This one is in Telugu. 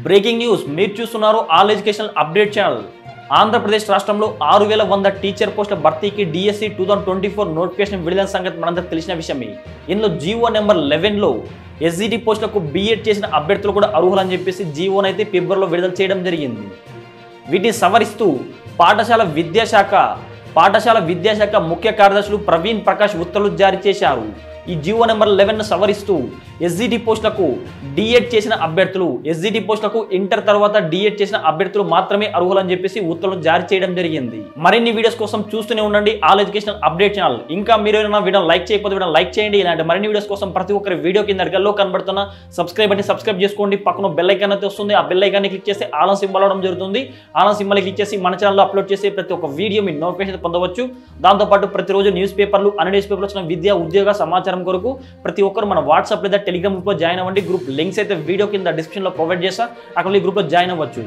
బ్రేకింగ్ న్యూస్ మీరు చూస్తున్నారు all educational update channel. Andhra Pradesh రాష్ట్రంలో 6100 టీచర్ పోస్టుల భర్తీకి డిఎస్సి 2024 నోటిఫికేషన్ విడుదల సంగతి మనందరికి తెలిసిన విషయమే. ఇందులో జీవో నెంబర్ 11లో ఎస్జిటి పోస్టులకు బీఎడ్ చేసిన అభ్యర్థులు కూడా అర్హులని చెప్పేసి జీవోనైతే ఫిబ్రవరిలో విడుదల చేయడం జరిగింది. వీటిని సవరిస్తూ పాఠశాల విద్యాశాఖ ముఖ్య కార్యదర్శులు ప్రవీణ్ ప్రకాష్ ఉత్తర్వులు జారీ చేశారు. ఈ జీవో నెంబర్ 11ను సవరిస్తూ ఎస్జిటి పోస్టులకు డిఎడ్ చేసిన అభ్యర్థులు, ఎస్జిటి పోస్టులకు ఇంటర్ తర్వాత డిఎడ్ చేసిన అభ్యర్థులు మాత్రమే అర్హులని చెప్పేసి ఉత్తర్వులు జారీ చేయడం జరిగింది. మరిన్ని వీడియోస్ కోసం చూస్తూనే ఉండండి ఆల్ ఎడ్యుకేషనల్ అప్డేట్ ఛానల్. ఇంకా మీరు ఏమైనా వీడియో లైక్ చేయకపోతే వీడియో లైక్ చేయండి. ఇలాంటి మరిన్ని వీడియోస్ కోసం ప్రతి ఒక్కరి వీడియో కింద అర్గల్లో కనబడుతున్న సబ్స్క్రైబ్ అని సబ్స్క్రైబ్ చేసుకోండి. పక్కన బెల్ ఐకాన్ అయితే వస్తుంది. ఆ బెల్ ఐకాన్ని క్లిక్ చేస్తే ఆల్ సింబల్ అవడం జరుగుతుంది. ఆల్ సింబల్ క్లిక్ చేసి మన ఛానల్లో అప్లోడ్ చేసే ప్రతి ఒక్క వీడియో మీ నోటిఫికేషన్ పొందవచ్చు. దాంతోపాటు ప్రతిరోజు న్యూస్ పేపర్లు, అన్ని న్యూస్ పేపర్లు వచ్చిన విద్యా ఉద్యోగ సమాచారం కొరకు ప్రతి ఒక్కరు మన వాట్సాప్ లేదా టెలిగ్రామ్ గ్రూప్లో జాయిన్ అవ్వండి. గ్రూప్ లింక్స్ అయితే వీడియో కింద డిస్క్రిప్షన్లో ప్రొవైడ్ చేస్తా. అక్కడ ఈ గ్రూప్లో జాయిన్ అవ్వచ్చు.